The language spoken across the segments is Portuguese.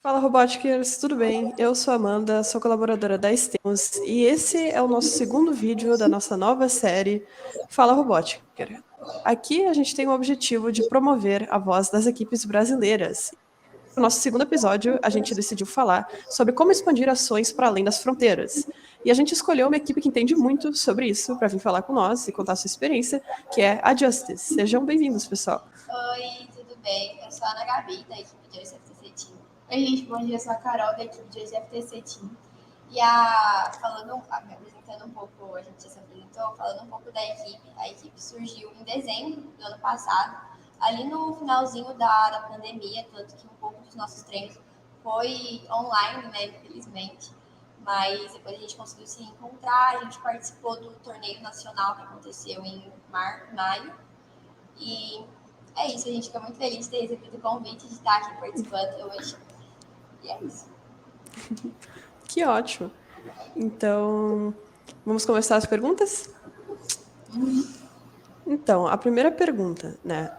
Fala, Robotickers, tudo bem? Eu sou a Amanda, sou colaboradora da Stemos e esse é o nosso segundo vídeo da nossa nova série Fala, Roboticker. Aqui a gente tem o objetivo de promover a voz das equipes brasileiras. No nosso segundo episódio, a gente decidiu falar sobre como expandir ações para além das fronteiras. E a gente escolheu uma equipe que entende muito sobre isso para vir falar com nós e contar sua experiência, que é a Justice. Sejam bem-vindos, pessoal. Oi, tudo bem? Eu sou a Ana Gabi, da equipe de FTC Team. Oi, gente, bom dia, eu sou a Carol, da equipe de FTC Team. E me apresentando um pouco, a gente já se apresentou, falando um pouco da equipe. A equipe surgiu em dezembro do ano passado, ali no finalzinho da pandemia, tanto que um pouco dos nossos treinos foi online, né, infelizmente. Mas depois a gente conseguiu se encontrar, a gente participou do torneio nacional que aconteceu em maio. E é isso, a gente fica muito feliz de ter recebido o convite de estar aqui participando hoje. E é isso. Que ótimo. Então, vamos começar as perguntas? Então, a primeira pergunta, né?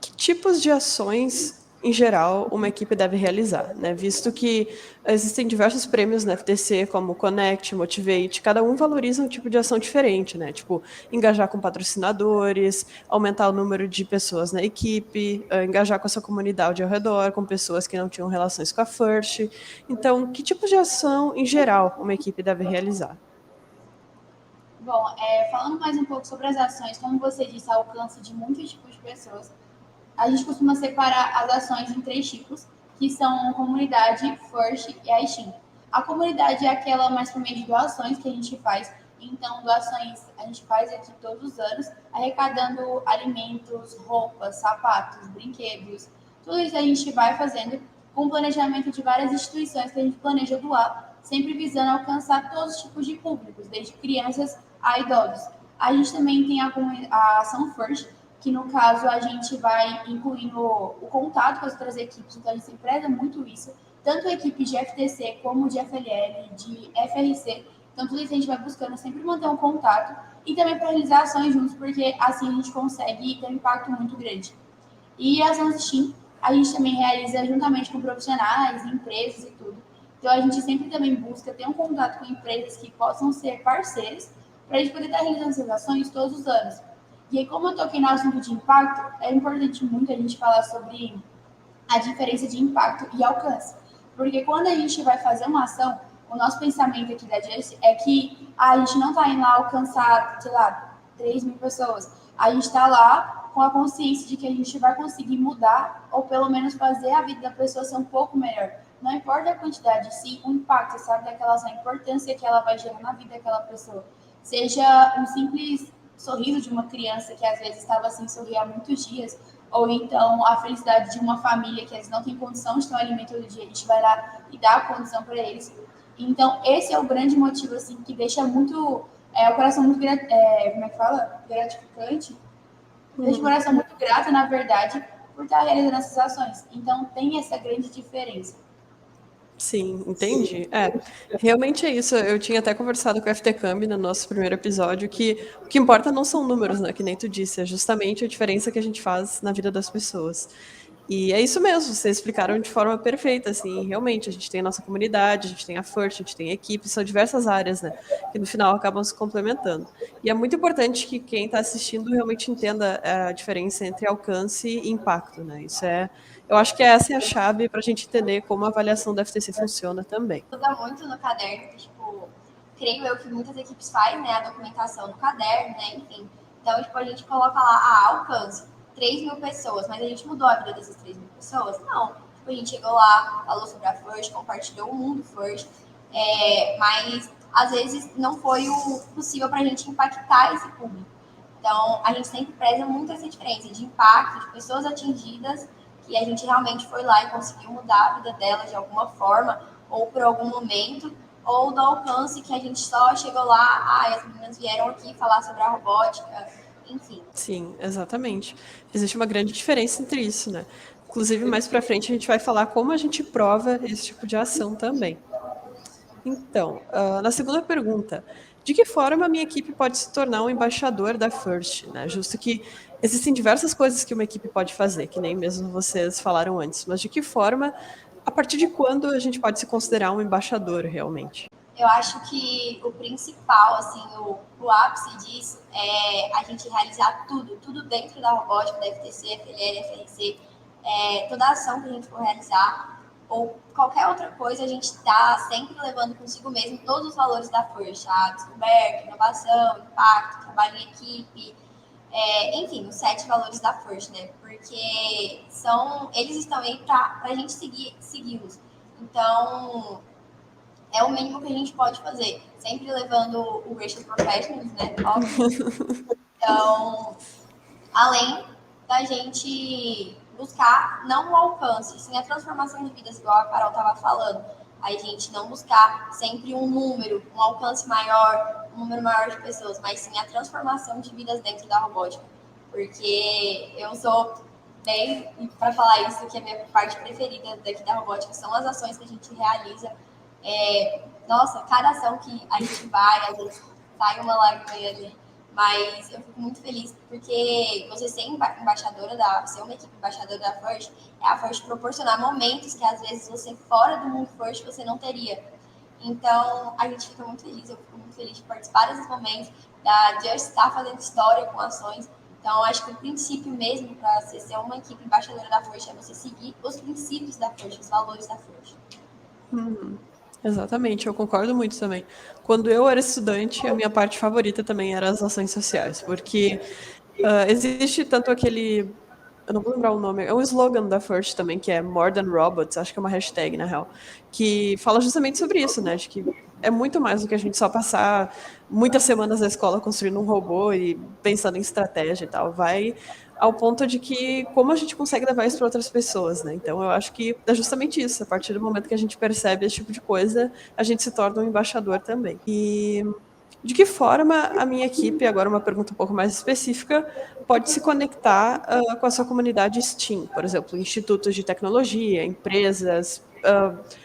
Que tipos de ações, em geral, uma equipe deve realizar, né? Visto que existem diversos prêmios na FTC, como Connect, Motivate, cada um valoriza um tipo de ação diferente, né? Tipo, engajar com patrocinadores, aumentar o número de pessoas na equipe, engajar com a sua comunidade ao redor, com pessoas que não tinham relações com a First. Então, que tipos de ação, em geral, uma equipe deve realizar? Bom, falando mais um pouco sobre as ações, como você disse, alcance de muitos tipos de pessoas, a gente costuma separar as ações em três tipos, que são comunidade, first e a Steam. A comunidade é aquela mais por meio de doações que a gente faz. Então, doações a gente faz aqui todos os anos, arrecadando alimentos, roupas, sapatos, brinquedos. Tudo isso a gente vai fazendo com o planejamento de várias instituições que a gente planeja doar, sempre visando alcançar todos os tipos de públicos, desde crianças a idosos. A gente também tem a ação First, que no caso a gente vai incluindo o contato com as outras equipes, então a gente sempre preza muito isso, tanto a equipe de FTC como de FLL, de FRC, então tudo isso a gente vai buscando sempre manter um contato e também para realizar ações juntos, porque assim a gente consegue ter um impacto muito grande. E as ações Steam a gente também realiza juntamente com profissionais, empresas e tudo. Então a gente sempre também busca ter um contato com empresas que possam ser parceiros para a gente poder estar realizando essas ações todos os anos. E aí, como eu toquei no assunto de impacto, é importante muito a gente falar sobre a diferença de impacto e alcance. Porque quando a gente vai fazer uma ação, o nosso pensamento aqui da Just é que a gente não está indo lá alcançar, sei lá, 3 mil pessoas. A gente está lá com a consciência de que a gente vai conseguir mudar ou pelo menos fazer a vida da pessoa ser um pouco melhor. Não importa a quantidade, sim o impacto, sabe, daquela ação, a importância que ela vai gerar na vida daquela pessoa. Seja um simples sorriso de uma criança que às vezes estava sem sorrir há muitos dias, ou então a felicidade de uma família que às vezes não tem condição de ter um alimento todo dia, a gente vai lá e dá a condição para eles. Então, esse é o grande motivo, assim, que deixa muito, o coração muito, como é que fala? Gratificante. Deixa o coração muito grato, na verdade, por estar realizando essas ações. Então, tem essa grande diferença. Sim, entendi. Realmente é isso. Eu tinha até conversado com a FTCAM no nosso primeiro episódio que o que importa não são números, né? Que nem tu disse, é justamente a diferença que a gente faz na vida das pessoas. E é isso mesmo, vocês explicaram de forma perfeita, assim, realmente, a gente tem a nossa comunidade, a gente tem a First, a gente tem a equipe, são diversas áreas, né, que no final acabam se complementando. E é muito importante que quem está assistindo realmente entenda a diferença entre alcance e impacto, né, eu acho que essa é a chave para a gente entender como a avaliação da FTC funciona também. Ajuda muito no caderno, tipo, creio eu que muitas equipes fazem, né, a documentação no caderno, né, enfim. Então, tipo, a gente coloca lá, alcance, 3 mil pessoas, mas a gente mudou a vida dessas 3 mil pessoas? Não. Tipo, a gente chegou lá, falou sobre a First, compartilhou o mundo First, mas às vezes não foi o possível para a gente impactar esse público. Então, a gente sempre preza muito essa diferença de impacto, de pessoas atingidas, que a gente realmente foi lá e conseguiu mudar a vida delas de alguma forma, ou por algum momento, ou do alcance que a gente só chegou lá, as meninas vieram aqui falar sobre a robótica, enfim. Sim, exatamente. Existe uma grande diferença entre isso, né? Inclusive, mais para frente a gente vai falar como a gente prova esse tipo de ação também. Então, na segunda pergunta, de que forma a minha equipe pode se tornar um embaixador da First, né? Justo que existem diversas coisas que uma equipe pode fazer, que nem mesmo vocês falaram antes, mas de que forma A partir de quando a gente pode se considerar um embaixador, realmente? Eu acho que o principal, assim, o ápice disso é a gente realizar tudo dentro da robótica, da FTC, FLL, FRC, toda a ação que a gente for realizar, ou qualquer outra coisa, a gente está sempre levando consigo mesmo todos os valores da FIRST, a descoberta, inovação, impacto, trabalho em equipe, enfim, os 7 valores da FIRST, né? Porque eles estão aí para a gente segui-los. Então, é o mínimo que a gente pode fazer, sempre levando o Racial Professionals, né? Óbvio. Então, além da gente buscar não o alcance, sim a transformação de vidas, igual a Carol estava falando. A gente não buscar sempre um número, um alcance maior, um número maior de pessoas, mas sim a transformação de vidas dentro da robótica. Porque eu sou bem, para falar isso, que a minha parte preferida daqui da robótica são as ações que a gente realiza. Nossa, cada ação que a gente vai, às vezes sai uma lágrima ali, mas eu fico muito feliz porque você ser ser uma equipe embaixadora da First, é a First proporcionar momentos que às vezes você fora do mundo First você não teria. Então a gente fica muito feliz, eu fico muito feliz de participar desses momentos, de eu estar fazendo história com ações. Então acho que o princípio mesmo para você ser uma equipe embaixadora da First é você seguir os princípios da First, os valores da First. Exatamente, eu concordo muito também. Quando eu era estudante, a minha parte favorita também era as ações sociais, porque existe tanto aquele. Eu não vou lembrar o nome, é um slogan da First também, que é More Than Robots, acho que é uma hashtag, na real, que fala justamente sobre isso, né? De que é muito mais do que a gente só passar muitas semanas na escola construindo um robô e pensando em estratégia e tal. Vai ao ponto de que como a gente consegue levar isso para outras pessoas, né? Então eu acho que é justamente isso. A partir do momento que a gente percebe esse tipo de coisa, a gente se torna um embaixador também. E de que forma a minha equipe, agora uma pergunta um pouco mais específica, pode se conectar com a sua comunidade STEAM, por exemplo, institutos de tecnologia, empresas,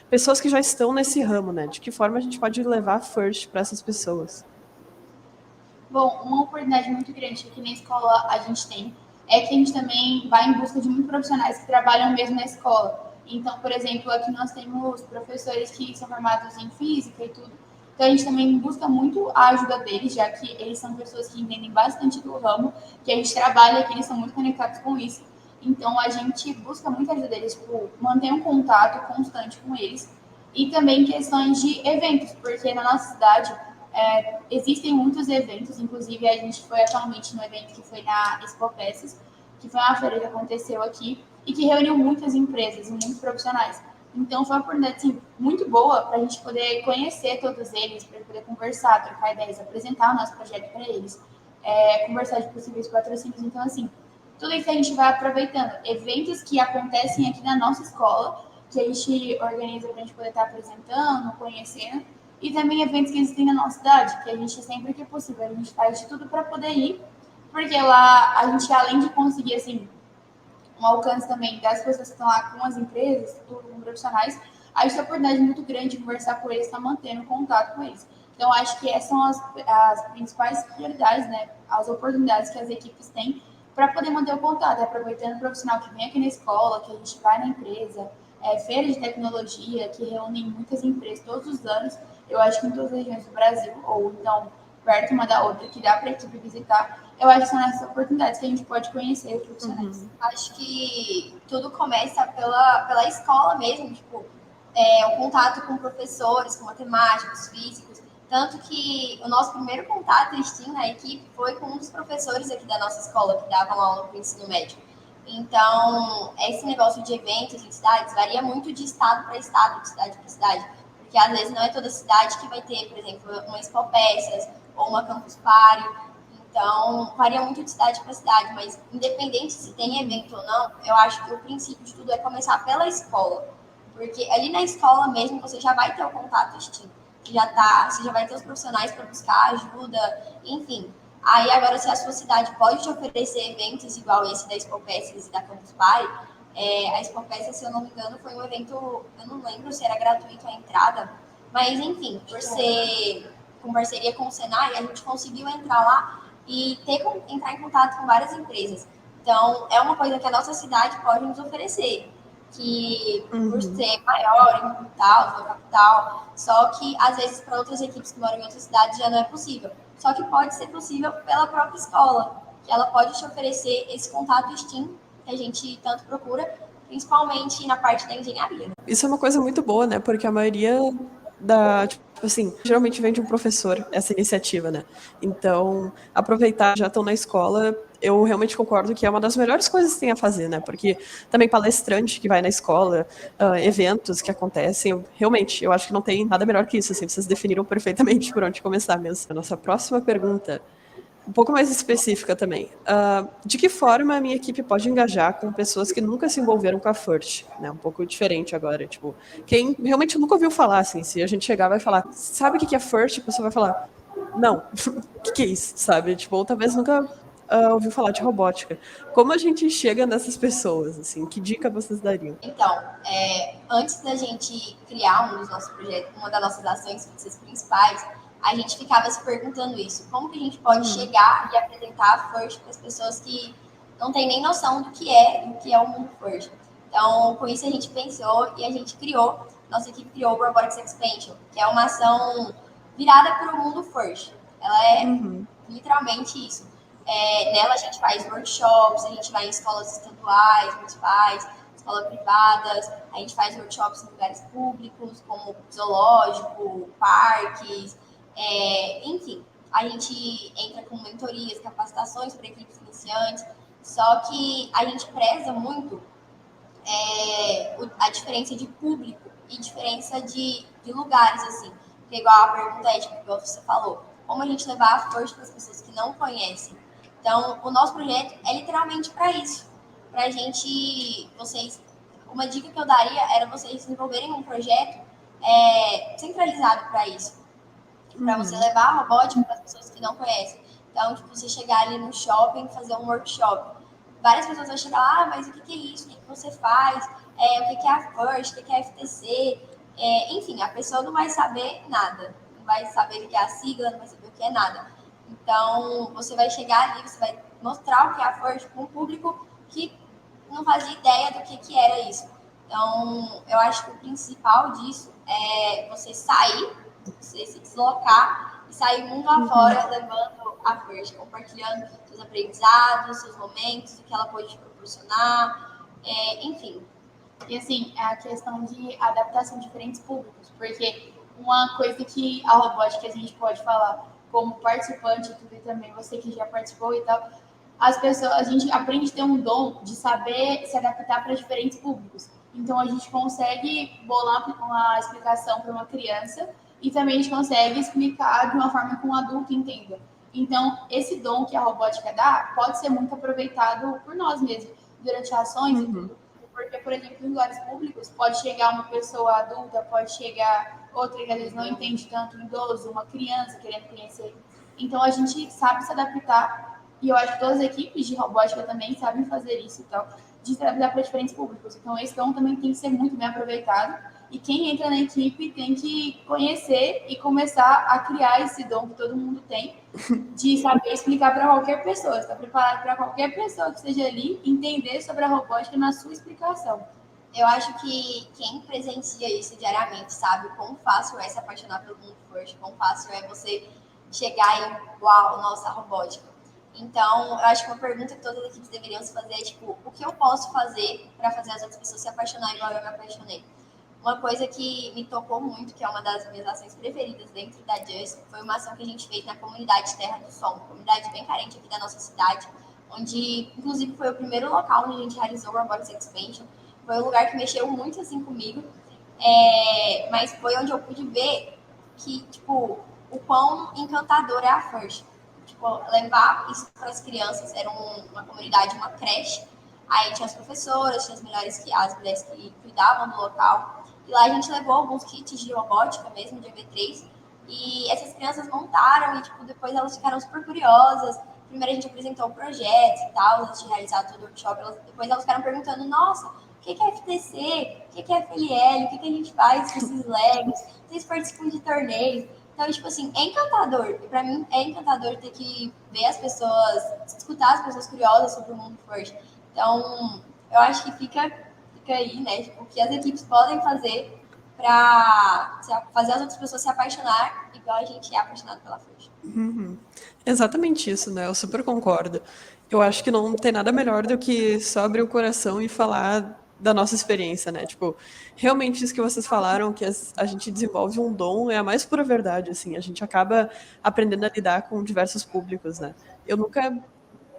pessoas que já estão nesse ramo, né? De que forma a gente pode levar First para essas pessoas? Bom, uma oportunidade muito grande que aqui na escola a gente tem é que a gente também vai em busca de muitos profissionais que trabalham mesmo na escola. Então, por exemplo, aqui nós temos professores que são formados em física e tudo. Então, a gente também busca muito a ajuda deles, já que eles são pessoas que entendem bastante do ramo, que a gente trabalha aqui, eles são muito conectados com isso. Então, a gente busca muito a ajuda deles, tipo, manter um contato constante com eles. E também questões de eventos, porque na nossa cidade existem muitos eventos, inclusive a gente foi atualmente no evento que foi na Expo Peças, que foi uma feira que aconteceu aqui e que reuniu muitas empresas e muitos profissionais. Então foi uma oportunidade assim, muito boa para a gente poder conhecer todos eles, para poder conversar, trocar ideias, apresentar o nosso projeto para eles, conversar de possíveis patrocínios. Então, assim, tudo isso a gente vai aproveitando. Eventos que acontecem aqui na nossa escola, que a gente organiza para a gente poder estar apresentando, conhecendo, e também eventos que existem na nossa cidade, que a gente sempre que é possível, a gente faz de tudo para poder ir, porque lá a gente, além de conseguir, assim, um alcance também das pessoas que estão lá com as empresas, tudo, com profissionais, a gente tem a oportunidade muito grande de conversar com eles, estar mantendo contato com eles. Então, acho que essas são as principais prioridades, né? As oportunidades que as equipes têm para poder manter o contato, aproveitando o profissional que vem aqui na escola, que a gente vai na empresa, feira de tecnologia, que reúnem muitas empresas todos os anos, eu acho que em todas as regiões do Brasil, ou então perto uma da outra, que dá para a equipe visitar, eu acho que são essas oportunidades que a gente pode conhecer os profissionais. Acho que tudo começa pela escola mesmo, tipo, o contato com professores, com matemáticos, físicos. Tanto que o nosso primeiro contato STEAM na equipe foi com um dos professores aqui da nossa escola, que davam aula para o ensino médio. Então, esse negócio de eventos em cidades varia muito de estado para estado, de cidade para cidade. Porque às vezes não é toda cidade que vai ter, por exemplo, uma Expo Peças ou uma Campus Party. Então, varia muito de cidade para cidade, mas independente se tem evento ou não, eu acho que o princípio de tudo é começar pela escola. Porque ali na escola mesmo você já vai ter o contato STEAM. Você já vai ter os profissionais para buscar ajuda, enfim. Aí agora, se a sua cidade pode te oferecer eventos igual esse da Expo Peças e da Campus Party, a Expo Peças, se eu não me engano, foi um evento, eu não lembro se era gratuito a entrada, mas enfim, por ser com parceria com o Senai, a gente conseguiu entrar lá e entrar em contato com várias empresas. Então, é uma coisa que a nossa cidade pode nos oferecer. que por ser maior em tal, na capital, só que às vezes para outras equipes que moram em outras cidades já não é possível. Só que pode ser possível pela própria escola, que ela pode te oferecer esse contato STEAM que a gente tanto procura, principalmente na parte da engenharia. Isso é uma coisa muito boa, né? Porque a maioria tipo assim, geralmente vem de um professor essa iniciativa, né? Então, aproveitar, já estão na escola, eu realmente concordo que é uma das melhores coisas que tem a fazer, né? Porque também palestrante que vai na escola, eventos que acontecem, realmente, eu acho que não tem nada melhor que isso, assim, vocês definiram perfeitamente por onde começar mesmo. A nossa próxima pergunta um pouco mais específica também. De que forma a minha equipe pode engajar com pessoas que nunca se envolveram com a FIRST? Né? Um pouco diferente agora. Tipo, quem realmente nunca ouviu falar, assim, se a gente chegar e vai falar, sabe o que é FIRST? A pessoa vai falar, não, o que é isso? Sabe? Tipo, ou talvez nunca ouviu falar de robótica. Como a gente chega nessas pessoas, assim? Que dica vocês dariam? Então, antes da gente criar um dos nossos projetos, uma das nossas ações principais, a gente ficava se perguntando isso. Como que a gente pode chegar e apresentar a FIRST para as pessoas que não têm nem noção do que é o mundo FIRST? Então, com isso a gente pensou e a gente criou, nossa equipe criou o Robotics Expansion, que é uma ação virada para o mundo FIRST. Ela é literalmente isso. Nela a gente faz workshops, a gente vai em escolas estaduais, municipais, escolas privadas, a gente faz workshops em lugares públicos, como zoológico, parques, enfim. A gente entra com mentorias, capacitações para equipes iniciantes, só que a gente preza muito a diferença de público e diferença de lugares, assim. Porque igual a pergunta é, tipo, igual você falou, como a gente levar a força para as pessoas que não conhecem. Então, o nosso projeto é literalmente para isso. Para a gente, vocês... Uma dica que eu daria era vocês desenvolverem um projeto centralizado para isso. Para você levar a robótica para as pessoas que não conhecem. Então, tipo, você chegar ali no shopping, fazer um workshop. Várias pessoas vão chegar lá, mas o que é isso? O que você faz? O que é a FIRST? O que é a FTC? Enfim, a pessoa não vai saber nada. Não vai saber o que é a sigla, não vai saber o que é nada. Então, você vai chegar ali, você vai mostrar o que é a FIRST para um público que não fazia ideia do que era isso. Então, eu acho que o principal disso é você sair, você se deslocar e sair mundo afora, levando a FIRST, compartilhando seus aprendizados, seus momentos, o que ela pode te proporcionar, enfim. E assim, é a questão de adaptação de diferentes públicos, porque uma coisa que a robótica a gente pode falar como participante e também você que já participou e tal, as pessoas, a gente aprende a ter um dom de saber se adaptar para diferentes públicos. Então a gente consegue bolar uma explicação para uma criança e também a gente consegue explicar de uma forma que um adulto entenda. Então, esse dom que a robótica dá pode ser muito aproveitado por nós mesmos, durante ações e tudo. Porque, por exemplo, em lugares públicos, pode chegar uma pessoa adulta, pode chegar outra que às vezes não entende tanto, um idoso, uma criança querendo conhecer. Então, a gente sabe se adaptar, e eu acho que todas as equipes de robótica também sabem fazer isso e tal, de se adaptar para diferentes públicos. Então, esse dom também tem que ser muito bem aproveitado, e quem entra na equipe tem que conhecer e começar a criar esse dom que todo mundo tem, de saber explicar para qualquer pessoa, está preparado para qualquer pessoa que esteja ali entender sobre a robótica na sua explicação. Eu acho que quem presencia isso diariamente sabe quão fácil é se apaixonar pelo mundo FIRST, quão fácil é você chegar e, uau, nossa, robótica. Então, eu acho que uma pergunta que todas as equipes deveriam se fazer é, tipo, o que eu posso fazer para fazer as outras pessoas se apaixonarem igual eu me apaixonei? Uma coisa que me tocou muito, que é uma das minhas ações preferidas dentro da Just, foi uma ação que a gente fez na comunidade Terra do Som, comunidade bem carente aqui da nossa cidade, onde, inclusive, foi o primeiro local onde a gente realizou o Robotics Expansion. Foi um lugar que mexeu muito, assim, comigo, mas foi onde eu pude ver que, tipo, o quão encantador é a FIRST. Tipo, levar isso para as crianças, era uma comunidade, uma creche, aí tinha as professoras, tinha as mulheres que cuidavam do local, e lá a gente levou alguns kits de robótica mesmo, de EV3, e essas crianças montaram e, tipo, depois elas ficaram super curiosas. Primeiro a gente apresentou o projeto e tal, antes de realizar todo o workshop, depois elas ficaram perguntando, nossa, o que é FTC? O que é FLL? O que a gente faz com esses Legos? Vocês participam de torneios? Então, tipo assim, é encantador. E pra mim é encantador ter que ver as pessoas, escutar as pessoas curiosas sobre o mundo FIRST. Então, eu acho que fica pública aí, né? Tipo, o que as equipes podem fazer para fazer as outras pessoas se apaixonar igual a gente é apaixonado pela First. Exatamente isso, né? Eu super concordo. Eu acho que não tem nada melhor do que só abrir o coração e falar da nossa experiência, né? Tipo, realmente isso que vocês falaram, que a gente desenvolve um dom, é a mais pura verdade, assim. A gente acaba aprendendo a lidar com diversos públicos, né? Eu nunca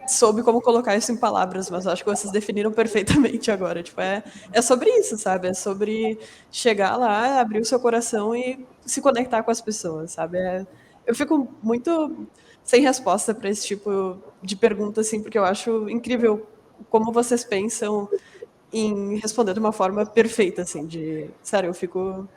soube como colocar isso em palavras, mas eu acho que vocês definiram perfeitamente agora. Tipo, é sobre isso, sabe? É sobre chegar lá, abrir o seu coração e se conectar com as pessoas, sabe? Eu fico muito sem resposta para esse tipo de pergunta, assim, porque eu acho incrível como vocês pensam em responder de uma forma perfeita, assim, de... Sério, eu fico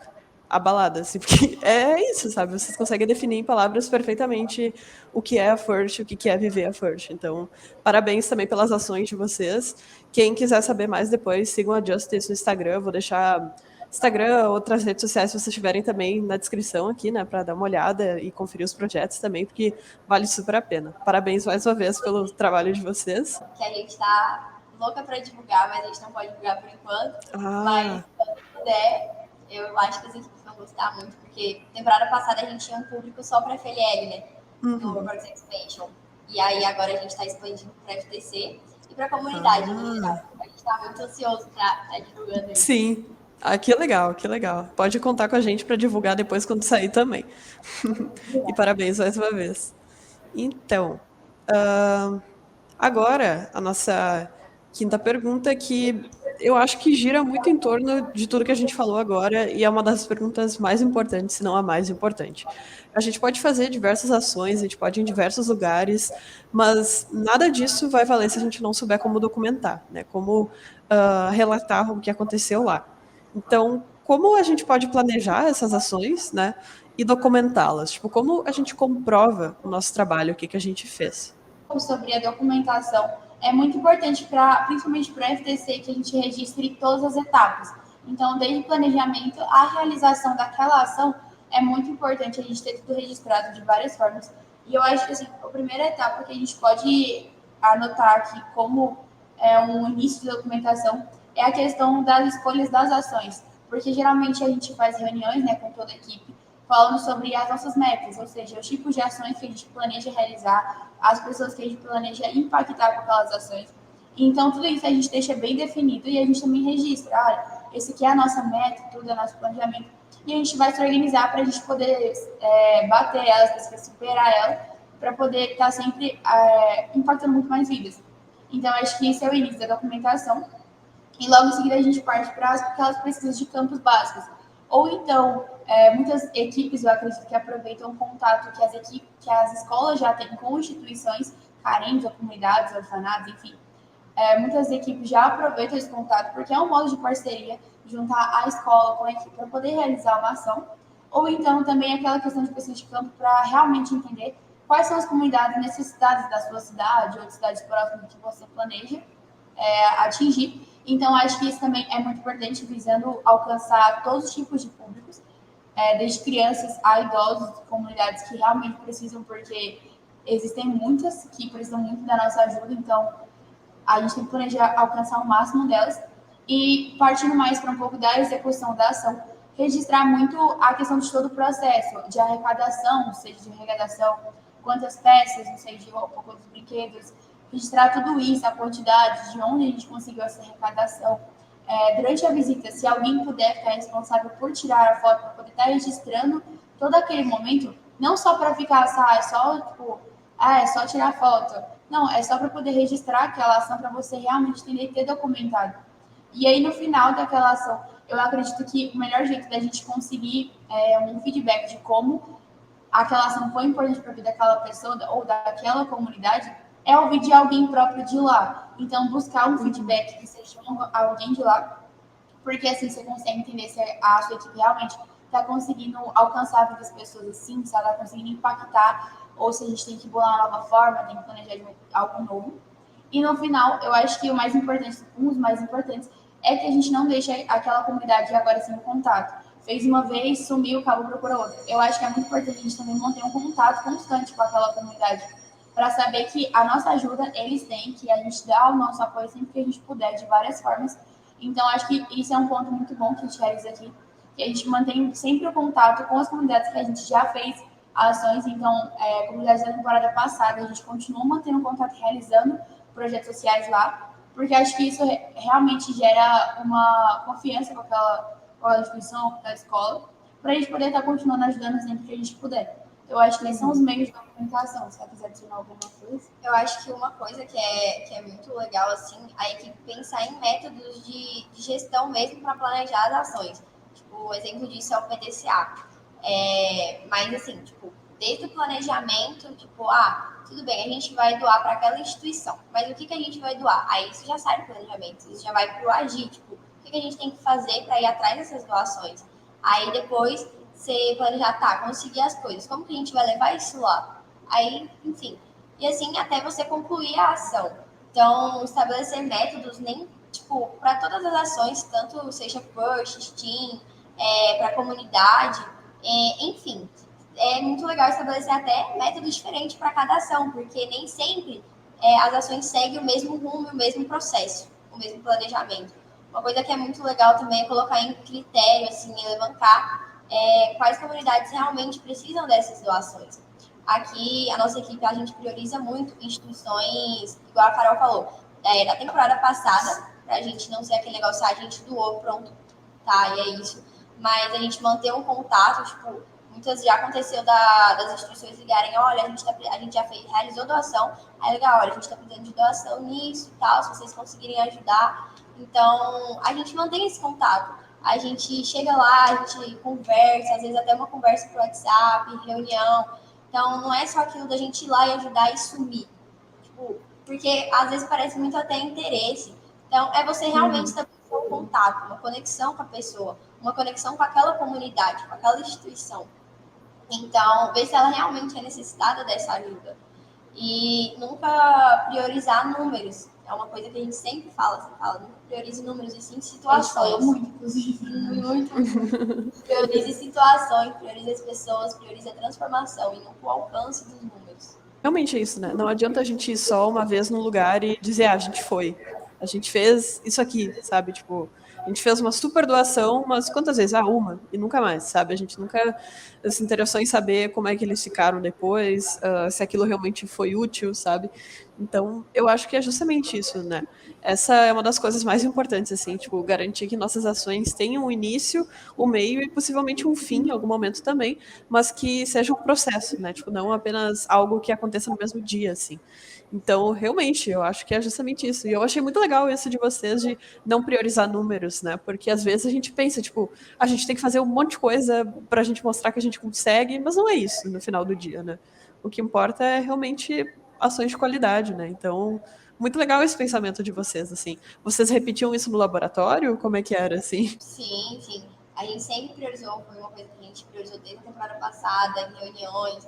abalada, assim, porque é isso, sabe? Vocês conseguem definir em palavras perfeitamente o que é a FIRST, o que é viver a FIRST. Então, parabéns também pelas ações de vocês. Quem quiser saber mais depois, sigam a Justice no Instagram. Eu vou deixar Instagram, outras redes sociais, se vocês tiverem também na descrição aqui, né, para dar uma olhada e conferir os projetos também, porque vale super a pena. Parabéns mais uma vez pelo trabalho de vocês. Que a gente tá louca para divulgar, mas a gente não pode divulgar por enquanto. Mas Ah, quando puder, eu acho que as equipes vão gostar muito, porque temporada passada a gente tinha um público só para FLL, né? No Roblox Expansion. E aí agora a gente está expandindo para FTC e para a comunidade no geral. A gente está muito ansioso para estar divulgando isso. sim. Ah, que legal, que legal. Pode contar com a gente para divulgar depois quando sair também. E parabéns mais uma vez. Então, agora a nossa quinta pergunta, que eu acho que gira muito em torno de tudo que a gente falou agora e é uma das perguntas mais importantes, se não a mais importante. A gente pode fazer diversas ações, a gente pode ir em diversos lugares, mas nada disso vai valer se a gente não souber como documentar, né? Como relatar o que aconteceu lá. Então, como a gente pode planejar essas ações, né? E documentá-las? Tipo, como a gente comprova o nosso trabalho, o que a gente fez? Sobre a documentação é muito importante para, principalmente para a FTC, que a gente registre todas as etapas. Então, desde o planejamento à realização daquela ação, é muito importante a gente ter tudo registrado de várias formas. E eu acho que assim, a primeira etapa que a gente pode anotar aqui como um início de documentação é a questão das escolhas das ações, porque geralmente a gente faz reuniões, né, com toda a equipe falando sobre as nossas metas, ou seja, os tipos de ações que a gente planeja realizar, as pessoas que a gente planeja impactar com aquelas ações. Então, tudo isso a gente deixa bem definido e a gente também registra, olha, esse aqui é a nossa meta, tudo é nosso planejamento, e a gente vai se organizar para a gente poder bater elas, superar elas, para poder estar sempre impactando muito mais vidas. Então, acho que esse é o início da documentação. E logo em seguida a gente parte para aquelas pesquisas de campos básicos. Ou então, muitas equipes, eu acredito que aproveitam o contato que as escolas já têm com instituições carentes, ou comunidades, orfanatos, enfim. Muitas equipes já aproveitam esse contato porque é um modo de parceria, juntar a escola com a equipe para poder realizar uma ação. Ou então também aquela questão de pesquisa de campo para realmente entender quais são as comunidades necessitadas da sua cidade ou de cidades próximas que você planeja atingir. Então, acho que isso também é muito importante, visando alcançar todos os tipos de públicos, desde crianças a idosos, comunidades que realmente precisam, porque existem muitas que precisam muito da nossa ajuda, então a gente tem que planejar alcançar o máximo delas. E partindo mais para um pouco da execução da ação, registrar muito a questão de todo o processo, de arrecadação, seja de arrecadação, quantas peças, não sei, de roupa, quantos brinquedos, registrar tudo isso, a quantidade, de onde a gente conseguiu essa arrecadação. Durante a visita, se alguém puder ficar responsável por tirar a foto, para poder estar registrando todo aquele momento, não só para ficar, é só tirar foto. Não, é só para poder registrar aquela ação, para você realmente entender e ter documentado. E aí, no final daquela ação, eu acredito que o melhor jeito da gente conseguir um feedback de como aquela ação foi importante para a vida daquela pessoa ou daquela comunidade é ouvir de alguém próprio de lá. Então, buscar um feedback que seja alguém de lá, porque assim você consegue entender se a sua equipe realmente está conseguindo alcançar a vida das pessoas assim, se ela está conseguindo impactar, ou se a gente tem que bolar uma nova forma, tem que planejar algo novo. E no final, eu acho que o mais importante, um dos mais importantes, é que a gente não deixa aquela comunidade agora sem contato. Fez uma vez, sumiu, acabou, procura outra. Eu acho que é muito importante a gente também manter um contato constante com aquela comunidade, para saber que a nossa ajuda eles têm, que a gente dá o nosso apoio sempre que a gente puder, de várias formas, Então, acho que isso é um ponto muito bom que a gente realiza aqui, que a gente mantém sempre o contato com as comunidades que a gente já fez ações. Então, comunidades da temporada passada, a gente continua mantendo contato e realizando projetos sociais lá, porque acho que isso realmente gera uma confiança com aquela instituição, com aquela escola, para a gente poder estar continuando ajudando sempre que a gente puder. Eu acho que esses são os meios de comunicação. Se ela quiser adicionar alguma coisa. Eu acho que uma coisa que é muito legal, assim, a equipe pensar em métodos de gestão mesmo para planejar as ações. Tipo, o exemplo disso é o PDCA. Mas, assim, tipo, desde o planejamento, tipo, tudo bem, a gente vai doar para aquela instituição, mas o que a gente vai doar? Aí isso já sai do planejamento, isso já vai para o agir, tipo, o que a gente tem que fazer para ir atrás dessas doações? Aí depois você planejar, conseguir as coisas, como que a gente vai levar isso lá? Aí, enfim, e assim até você concluir a ação. Então, estabelecer métodos nem, tipo, para todas as ações, tanto seja Push, Steam, para a comunidade, enfim, é muito legal estabelecer até métodos diferentes para cada ação, porque nem sempre as ações seguem o mesmo rumo, o mesmo processo, o mesmo planejamento. Uma coisa que é muito legal também é colocar em critério, assim, elementar quais comunidades realmente precisam dessas doações. Aqui, a nossa equipe, a gente prioriza muito instituições, igual a Carol falou, da temporada passada, para a gente não ser aquele negócio, a gente doou, pronto, tá, e é isso. Mas a gente manter um contato, tipo, muitas já aconteceu das instituições ligarem, olha, a gente já realizou doação, aí legal, olha, a gente está precisando de doação nisso e tal, se vocês conseguirem ajudar. Então, a gente mantém esse contato. A gente chega lá, a gente conversa, às vezes até uma conversa por WhatsApp, reunião. Então, não é só aquilo da gente ir lá e ajudar e sumir. Tipo, porque às vezes parece muito até interesse. Então, é você realmente estabelecer um contato, uma conexão com a pessoa, uma conexão com aquela comunidade, com aquela instituição. Então, ver se ela realmente é necessitada dessa ajuda. E nunca priorizar números. É uma coisa que a gente sempre fala, nunca priorize números e sim situações. Falou muito, inclusive. Muito. Priorize situações, priorize as pessoas, priorize a transformação e não o alcance dos números. Realmente é isso, né? Não adianta a gente ir só uma vez num lugar e dizer, a gente foi. A gente fez isso aqui, sabe? Tipo, a gente fez uma super doação, mas quantas vezes? Uma. E nunca mais, sabe? A gente nunca se interessou em saber como é que eles ficaram depois, se aquilo realmente foi útil, sabe? Então, eu acho que é justamente isso, né? Essa é uma das coisas mais importantes, assim, tipo, garantir que nossas ações tenham um início, um meio e possivelmente um fim em algum momento também, mas que seja um processo, né? Tipo, não apenas algo que aconteça no mesmo dia, assim. Então, realmente, eu acho que é justamente isso. E eu achei muito legal isso de vocês de não priorizar números, né? Porque às vezes a gente pensa, tipo, a gente tem que fazer um monte de coisa pra gente mostrar que a gente consegue, mas não é isso no final do dia, né? O que importa é realmente ações de qualidade, né? Então, muito legal esse pensamento de vocês, assim. Vocês repetiam isso no laboratório? Como é que era, assim? Sim, sim. A gente sempre priorizou, foi uma coisa que a gente priorizou desde a temporada passada, em reuniões.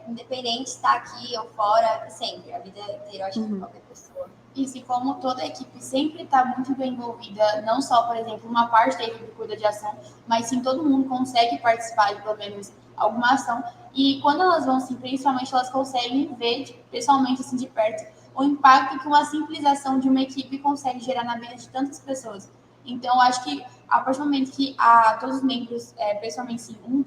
Independente de estar aqui ou fora, sempre, a vida inteira, eu acho que qualquer pessoa. Isso, e como toda a equipe sempre está muito bem envolvida, não só, por exemplo, uma parte da equipe cuida de ação, mas sim todo mundo consegue participar de pelo menos alguma ação. E quando elas vão, assim, principalmente elas conseguem ver tipo, pessoalmente, assim, de perto, o impacto que uma simples ação de uma equipe consegue gerar na vida de tantas pessoas. Então, acho que a partir do momento que todos os membros, pessoalmente, sim, um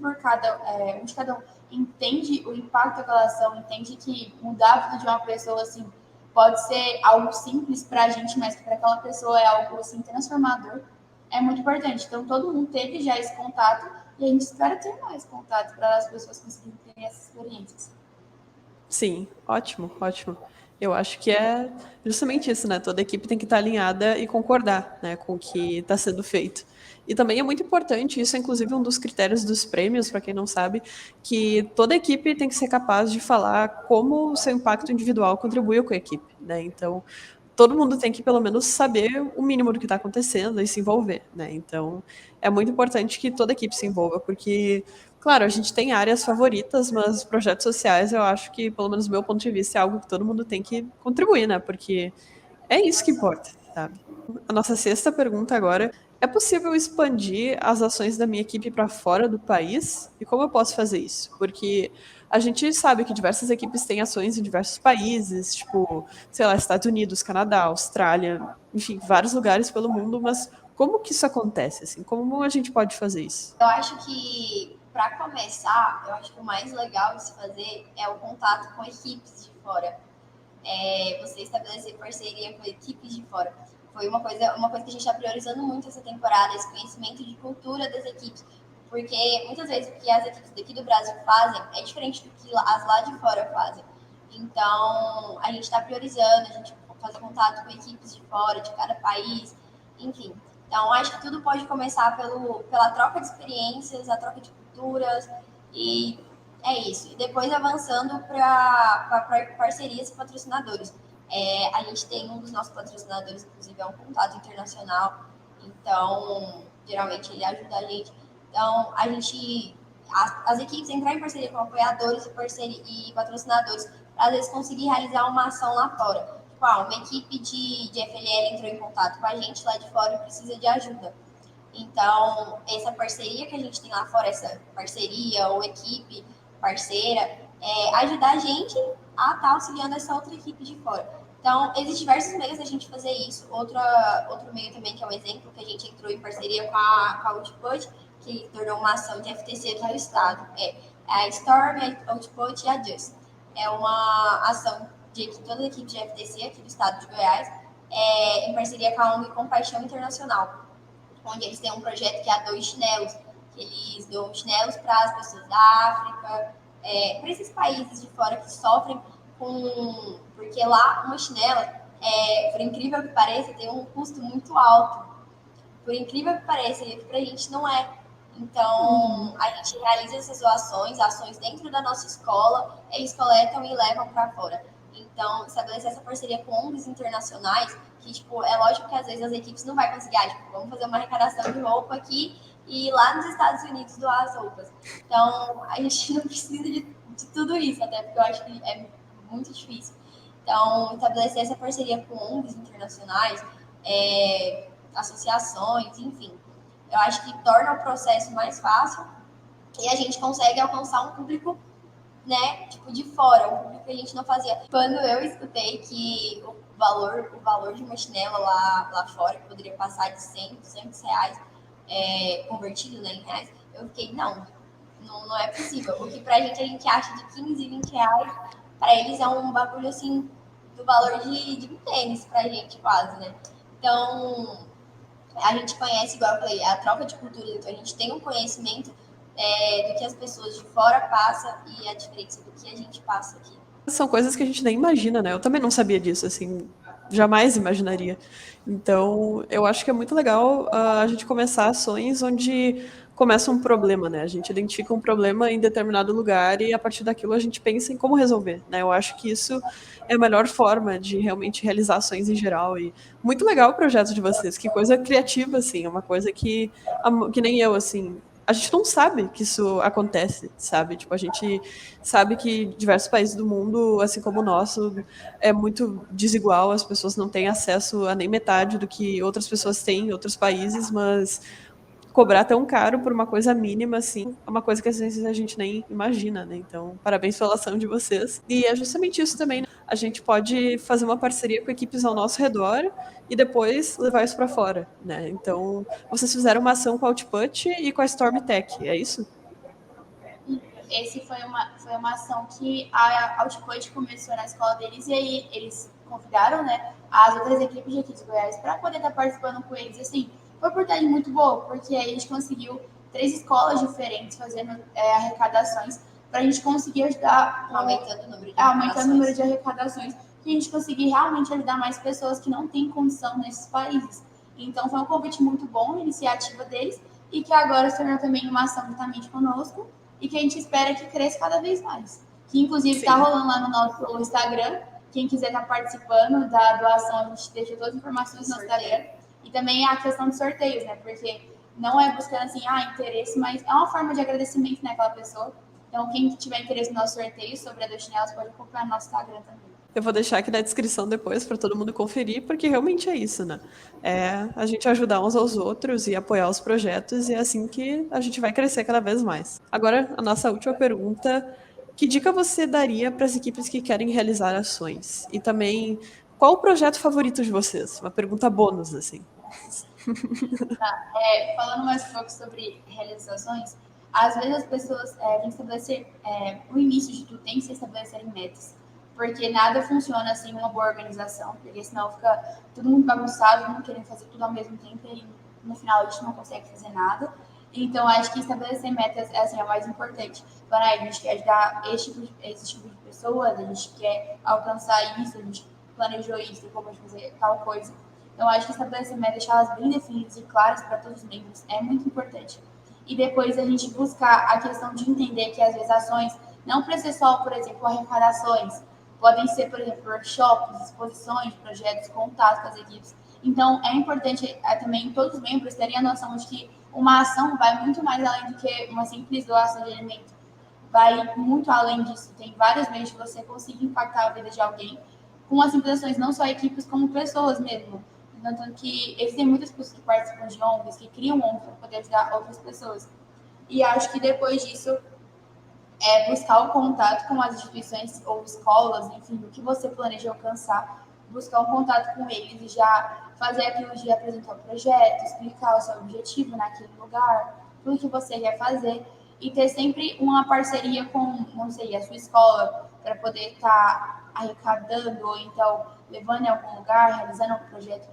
de cada um, entende o impacto daquela ação, entende que mudar a vida de uma pessoa, assim, pode ser algo simples para a gente, mas para aquela pessoa é algo assim transformador, é muito importante. Então, todo mundo teve já esse contato e a gente espera ter mais contato para as pessoas conseguirem ter essas experiências. Sim, ótimo, ótimo. Eu acho que é justamente isso, né? Toda equipe tem que estar alinhada e concordar, né, com o que está sendo feito. E também é muito importante, isso é inclusive um dos critérios dos prêmios, para quem não sabe, que toda equipe tem que ser capaz de falar como o seu impacto individual contribuiu com a equipe, né? Então, todo mundo tem que pelo menos saber o mínimo do que está acontecendo e se envolver, né? Então, é muito importante que toda equipe se envolva, porque, claro, a gente tem áreas favoritas, mas projetos sociais, eu acho que, pelo menos do meu ponto de vista, é algo que todo mundo tem que contribuir, né? Porque é isso que importa, sabe? A nossa sexta pergunta agora É possível expandir as ações da minha equipe para fora do país? E como eu posso fazer isso? Porque a gente sabe que diversas equipes têm ações em diversos países, tipo, sei lá, Estados Unidos, Canadá, Austrália, enfim, vários lugares pelo mundo, mas como que isso acontece, assim? Como a gente pode fazer isso? Eu acho que, para começar, eu acho que o mais legal de se fazer é o contato com equipes de fora. Você estabelecer parceria com equipes de fora. Foi uma coisa que a gente está priorizando muito essa temporada, esse conhecimento de cultura das equipes. Porque muitas vezes o que as equipes daqui do Brasil fazem é diferente do que as lá de fora fazem. Então, a gente está priorizando, a gente faz contato com equipes de fora, de cada país, enfim. Então, acho que tudo pode começar pela troca de experiências, a troca de culturas, e é isso. E depois avançando para parcerias e patrocinadores. A gente tem um dos nossos patrocinadores, inclusive, é um contato internacional. Então, geralmente ele ajuda a gente. Então, as equipes entrar em parceria com apoiadores e patrocinadores para, às vezes, conseguir realizar uma ação lá fora. Tipo, uma equipe de FLL entrou em contato com a gente lá de fora e precisa de ajuda. Então, essa parceria que a gente tem lá fora, essa parceria ou equipe parceira, ajudar a gente a estar auxiliando essa outra equipe de fora. Então, existem diversos meios da gente fazer isso. Outro meio também, que é um exemplo, que a gente entrou em parceria com a Output, que tornou uma ação de FTC aqui no estado. A Storm, a Output e a Just. É uma ação de toda a equipe de FTC aqui do estado de Goiás, em parceria com a ONG Compaixão Internacional, onde eles têm um projeto que é a Dois Chinelos, que eles dão chinelos para as pessoas da África, para esses países de fora que sofrem com... Porque lá uma chinela, por incrível que pareça, tem um custo muito alto. Por incrível que pareça, e aqui para a gente não é. Então, a gente realiza essas ações dentro da nossa escola, eles coletam e levam para fora. Então, estabelecer essa parceria com ONGs internacionais, que, tipo, é lógico que às vezes as equipes não vão conseguir, vamos fazer uma arrecadação de roupa aqui e lá nos Estados Unidos doar as roupas. Então, a gente não precisa de tudo isso, até porque eu acho que é muito difícil. Então, estabelecer essa parceria com ONGs internacionais, associações, enfim, eu acho que torna o processo mais fácil e a gente consegue alcançar um público, né, tipo, de fora, um público que a gente não fazia. Quando eu escutei que o valor de uma chinela lá fora, que poderia passar de 100, 200 reais, convertido, né, em reais, eu fiquei, não é possível. O que pra gente a gente acha de 15, 20 reais, pra eles é um bagulho, assim, do valor de um tênis pra gente, quase, né? Então, a gente conhece, igual eu falei, a troca de cultura, então a gente tem um conhecimento do que as pessoas de fora passam e a diferença do que a gente passa aqui. São coisas que a gente nem imagina, né? Eu também não sabia disso, assim, jamais imaginaria. Então, eu acho que é muito legal a gente começar ações onde começa um problema, né? A gente identifica um problema em determinado lugar e a partir daquilo a gente pensa em como resolver, né? Eu acho que isso é a melhor forma de realmente realizar ações em geral e muito legal o projeto de vocês, que coisa criativa, assim, é uma coisa que nem eu, assim, a gente não sabe que isso acontece, sabe? Tipo, a gente sabe que diversos países do mundo, assim como o nosso, é muito desigual, as pessoas não têm acesso a nem metade do que outras pessoas têm em outros países, mas cobrar tão caro por uma coisa mínima, assim, é uma coisa que às vezes a gente nem imagina, né? Então, parabéns pela ação de vocês. E é justamente isso também, né? A gente pode fazer uma parceria com equipes ao nosso redor e depois levar isso para fora, né? Então, vocês fizeram uma ação com a Output e com a Stormtech, é isso? Esse foi uma ação que a Output começou na escola deles e aí eles convidaram, né, as outras equipes de aqui de Goiás para poder estar participando com eles. Assim, foi uma oportunidade muito boa, porque aí a gente conseguiu 3 escolas diferentes fazendo arrecadações para a gente conseguir ajudar, aumentando o número de arrecadações, que a gente conseguir realmente ajudar mais pessoas que não têm condição nesses países. Então, foi um convite muito bom, a iniciativa deles, e que agora se tornou também uma ação juntamente conosco, e que a gente espera que cresça cada vez mais. Que, inclusive, está rolando lá no nosso Instagram. Quem quiser estar participando da doação, a gente deixa todas as informações no Instagram. E também a questão de sorteios, né? Porque não é buscando, assim, interesse, mas é uma forma de agradecimento naquela pessoa. Então, quem tiver interesse no nosso sorteio sobre a Dois Chinelos pode acompanhar no nosso Instagram também. Eu vou deixar aqui na descrição depois para todo mundo conferir, porque realmente é isso, né? É a gente ajudar uns aos outros e apoiar os projetos, e é assim que a gente vai crescer cada vez mais. Agora, a nossa última pergunta: que dica você daria para as equipes que querem realizar ações? E também, qual o projeto favorito de vocês? Uma pergunta bônus, assim. Falando mais um pouco sobre realizações, às vezes as pessoas têm que estabelecer, o início de tudo tem que se estabelecerem metas, porque nada funciona sem uma boa organização, porque senão fica todo mundo bagunçado, todo mundo querendo fazer tudo ao mesmo tempo e no final a gente não consegue fazer nada. Então, acho que estabelecer metas é o mais importante. Para a gente quer ajudar esse tipo de pessoas, a gente quer alcançar isso, a gente planejou isso, como a gente fazer tal coisa. Então, acho que estabelecer metas, deixá-las bem definidas e claras para todos os membros é muito importante. E depois a gente buscar a questão de entender que, às vezes, ações não precisam ser só, por exemplo, arrecadações. Podem ser, por exemplo, workshops, exposições, projetos, contatos com as equipes. Então, é importante também todos os membros terem a noção de que uma ação vai muito mais além do que uma simples doação de alimento. Vai muito além disso. Tem vários meios de você conseguir impactar a vida de alguém com as simples ações, não só equipes, como pessoas mesmo. Tanto que existem muitas pessoas que participam de ONGs, que criam ONGs para poder ajudar outras pessoas. E acho que depois disso é buscar o contato com as instituições ou escolas, enfim, o que você planeja alcançar, buscar um contato com eles e já fazer aquilo de apresentar o projeto, explicar o seu objetivo naquele lugar, tudo que você quer fazer e ter sempre uma parceria com, não sei, a sua escola para poder estar arrecadando ou então levando em algum lugar, realizando um projeto.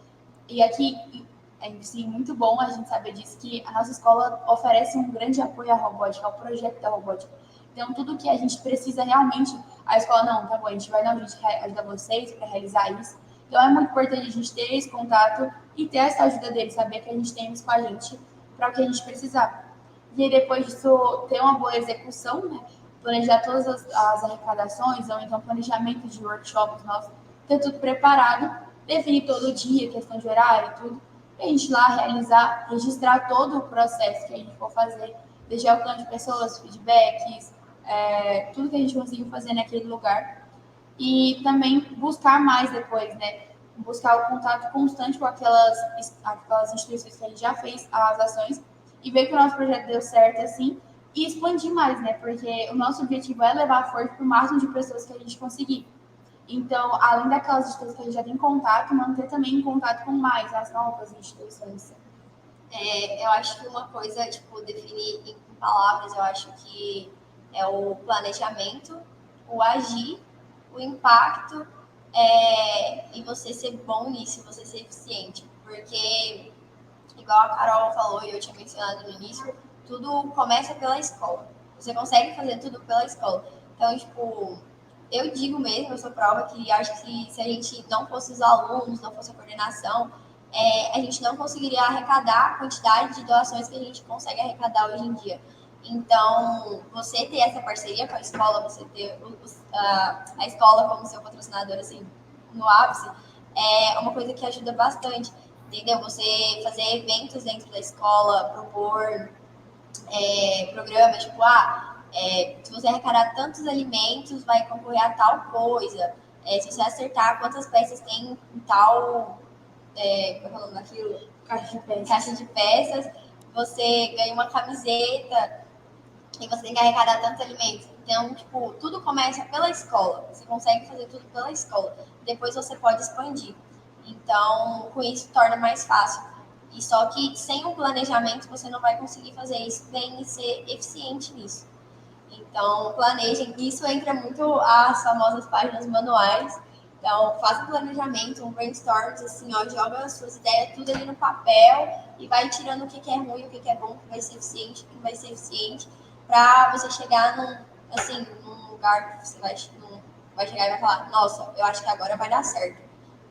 E aqui é sim, muito bom a gente saber disso, que a nossa escola oferece um grande apoio à robótica, ao projeto da robótica. Então, tudo que a gente precisa realmente, a escola, não, tá bom, a gente vai dar um jeito de ajudar vocês para realizar isso. Então, é muito importante a gente ter esse contato e ter essa ajuda deles, saber que a gente tem isso com a gente para o que a gente precisar. E aí, depois disso, ter uma boa execução, né? Planejar todas as arrecadações, ou então planejamento de workshops nossos, ter tudo preparado, definir todo dia, questão de horário e tudo, e a gente ir lá realizar, registrar todo o processo que a gente for fazer, deixar o plano de pessoas, feedbacks, tudo que a gente conseguiu fazer naquele lugar. E também buscar mais depois, né? Buscar o contato constante com aquelas instituições que a gente já fez as ações e ver que o nosso projeto deu certo assim e expandir mais, né? Porque o nosso objetivo é levar a força para o máximo de pessoas que a gente conseguir. Então, além daquelas instituições que a gente já tem contato, manter também contato com mais as novas instituições. Eu acho que uma coisa, tipo, definir em palavras, eu acho que é o planejamento, o agir, o impacto e você ser bom nisso, você ser eficiente. Porque, igual a Carol falou e eu tinha mencionado no início, tudo começa pela escola. Você consegue fazer tudo pela escola. Então, tipo, eu digo mesmo, eu sou prova que acho que se a gente não fosse os alunos, não fosse a coordenação, a gente não conseguiria arrecadar a quantidade de doações que a gente consegue arrecadar hoje em dia. Então, você ter essa parceria com a escola, você ter a escola como seu patrocinador, assim, no ápice, é uma coisa que ajuda bastante, entendeu? Você fazer eventos dentro da escola, propor programas, tipo, se você arrecadar tantos alimentos, vai concorrer a tal coisa. Se você acertar quantas peças tem em tal qual é o nome daquilo? Caixa de peças, você ganha uma camiseta e você tem que arrecadar tantos alimentos. Então, tipo, tudo começa pela escola. Você consegue fazer tudo pela escola. Depois você pode expandir. Então, com isso torna mais fácil. E só que sem um planejamento você não vai conseguir fazer isso bem e ser eficiente nisso. Então, planejem. Isso entra muito as famosas páginas manuais. Então, faça um planejamento, um brainstorm, assim, ó, joga as suas ideias tudo ali no papel e vai tirando o que é ruim, o que é bom, o que vai ser eficiente, o que vai ser eficiente, para você chegar num lugar que você vai chegar e vai falar, nossa, eu acho que agora vai dar certo.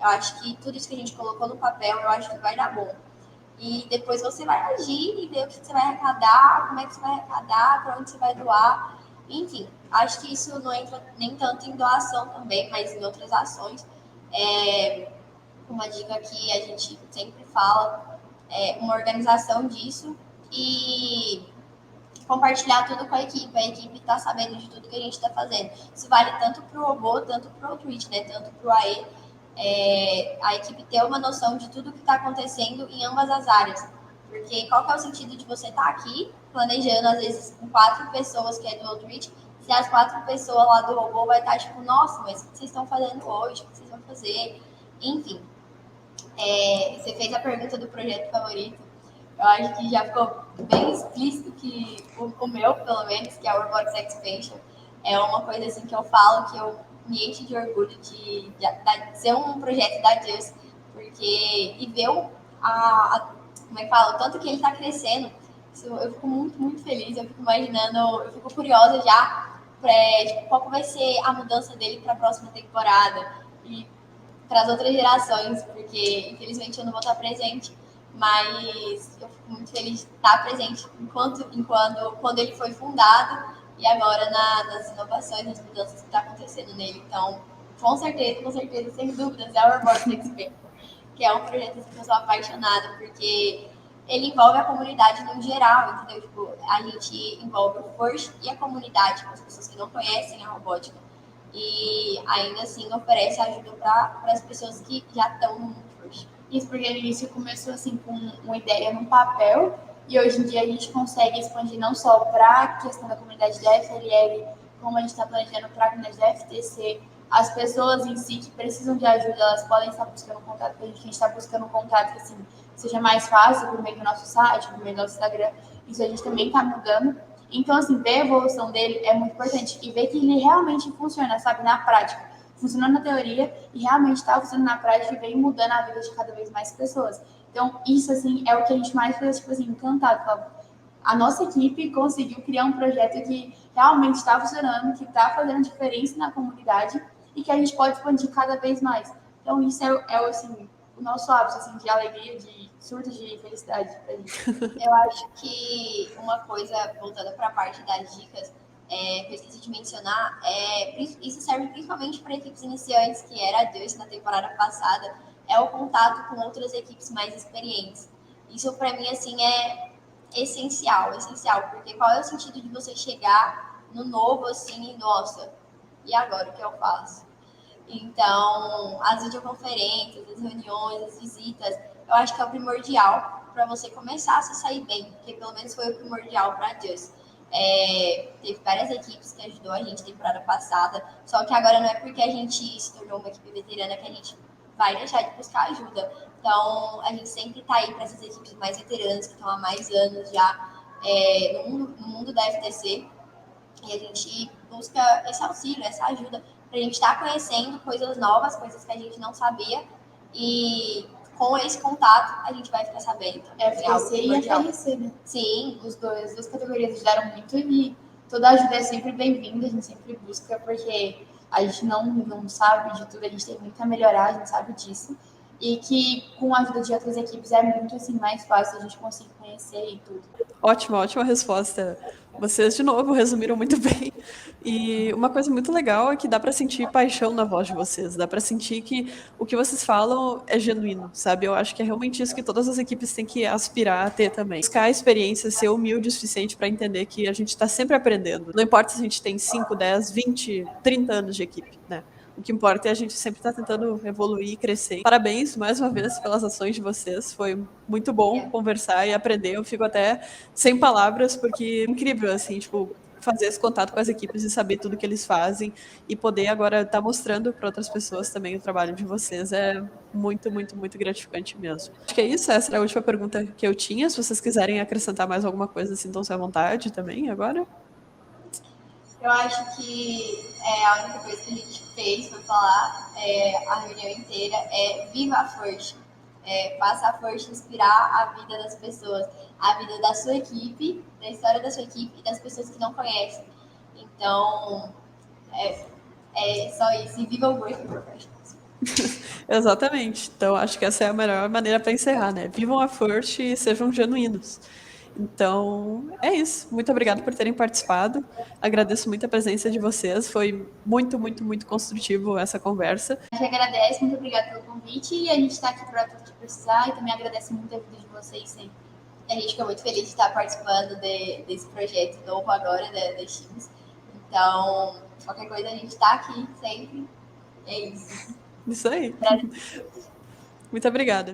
Eu acho que tudo isso que a gente colocou no papel, eu acho que vai dar bom. E depois você vai agir e ver o que você vai arrecadar, como é que você vai arrecadar, para onde você vai doar. Enfim, acho que isso não entra nem tanto em doação também, mas em outras ações. Uma dica que a gente sempre fala é uma organização disso e compartilhar tudo com a equipe está sabendo de tudo que a gente está fazendo. Isso vale tanto para o robô, tanto para o Twitch, né? Tanto para o AE, a equipe ter uma noção de tudo que está acontecendo em ambas as áreas. Porque qual que é o sentido de você estar aqui planejando, às vezes, com 4 pessoas que é do Twitch, se as 4 pessoas lá do robô vai estar tipo, nossa, mas o que vocês estão fazendo hoje? O que vocês vão fazer? Enfim, você fez a pergunta do projeto favorito. Eu acho que já ficou bem explícito que o meu, pelo menos, que é o Robotics Expansion, é uma coisa assim que eu falo que eu me enche de orgulho de ser um projeto da Just, porque e ver como é que fala, o tanto que ele está crescendo, eu fico muito, muito feliz, eu fico imaginando, eu fico curiosa já tipo, qual vai ser a mudança dele para a próxima temporada e para as outras gerações, porque infelizmente eu não vou estar presente, mas eu fico muito feliz de estar presente quando ele foi fundado e agora nas inovações, nas mudanças que estão acontecendo nele. Então, com certeza, sem dúvidas, é o Robotics Experience, que é um projeto que eu sou apaixonada, porque ele envolve a comunidade no geral, entendeu? Tipo, a gente envolve o First e a comunidade, as pessoas que não conhecem a robótica. E ainda assim oferece ajuda para as pessoas que já estão no mundo First. Isso porque no início começou assim com uma ideia no papel e hoje em dia a gente consegue expandir não só para a questão da comunidade da FLL, como a gente está planejando para a comunidade da FTC. As pessoas em si que precisam de ajuda, elas podem estar buscando contato com a gente está buscando contato que assim, seja mais fácil por meio do nosso site, por meio do nosso Instagram. Isso a gente também está mudando. Então, assim, ver a evolução dele é muito importante e ver que ele realmente funciona, sabe, na prática. Funcionou na teoria e realmente está funcionando na prática e vem mudando a vida de cada vez mais pessoas. Então, isso, assim, é o que a gente mais fica, tipo assim, encantado. A nossa equipe conseguiu criar um projeto que realmente está funcionando, que está fazendo diferença na comunidade e que a gente pode expandir cada vez mais. Então, isso assim, o nosso ápice, assim, de alegria, de surtos de felicidade pra gente. Eu acho que uma coisa, voltando para a parte das dicas, que eu esqueci de mencionar, isso serve principalmente para equipes iniciantes, que era a Deus na temporada passada, é o contato com outras equipes mais experientes. Isso, para mim, assim, é essencial, porque qual é o sentido de você chegar no novo, assim, e nossa, e agora o que eu faço? Então, as videoconferências, as reuniões, as visitas, eu acho que é o primordial para você começar a se sair bem, porque pelo menos foi o primordial para a Just. Teve várias equipes que ajudou a gente na temporada passada, só que agora não é porque a gente se tornou uma equipe veterana que a gente vai deixar de buscar ajuda. Então, a gente sempre está aí para essas equipes mais veteranas, que estão há mais anos já no mundo da FTC, e a gente busca esse auxílio, essa ajuda, para a gente estar conhecendo coisas novas, coisas que a gente não sabia, e com esse contato a gente vai ficar sabendo. FTC e FRC, né? Sim. As duas categorias ajudaram muito e toda ajuda é sempre bem-vinda, a gente sempre busca, porque a gente não sabe de tudo, a gente tem muito a melhorar, a gente sabe disso. E que com a ajuda de outras equipes é muito assim, mais fácil a gente conseguir conhecer e tudo. Ótima resposta. Vocês, de novo, resumiram muito bem. E uma coisa muito legal é que dá para sentir paixão na voz de vocês. Dá para sentir que o que vocês falam é genuíno, sabe? Eu acho que é realmente isso que todas as equipes têm que aspirar a ter também. Buscar a experiência, ser humilde o suficiente para entender que a gente está sempre aprendendo. Não importa se a gente tem 5, 10, 20, 30 anos de equipe, né? O que importa é a gente sempre estar tentando evoluir e crescer. Parabéns mais uma vez pelas ações de vocês. Foi muito bom conversar e aprender. Eu fico até sem palavras, porque é incrível, assim, tipo, fazer esse contato com as equipes e saber tudo que eles fazem e poder agora estar mostrando para outras pessoas também o trabalho de vocês é muito, muito, muito gratificante mesmo. Acho que é isso. Essa era a última pergunta que eu tinha. Se vocês quiserem acrescentar mais alguma coisa, sintam-se à vontade também agora. Eu acho que a única coisa que a gente fez foi falar a reunião inteira viva a First. Faça a First inspirar a vida das pessoas, a vida da sua equipe, da história da sua equipe e das pessoas que não conhecem. Então, é só isso. E viva o Working Professionals. Exatamente. Então, acho que essa é a melhor maneira para encerrar, né? Vivam a First e sejam genuínos. Então, é isso. Muito obrigada por terem participado. Agradeço muito a presença de vocês. Foi muito, muito, muito construtivo essa conversa. A gente agradece, muito obrigada pelo convite e a gente está aqui para tudo que precisar e também agradece muito a vida de vocês sempre. A gente fica muito feliz de estar participando desse projeto novo agora, da Teams. Então, qualquer coisa a gente está aqui sempre. É isso. Isso aí. Pra... Muito obrigada.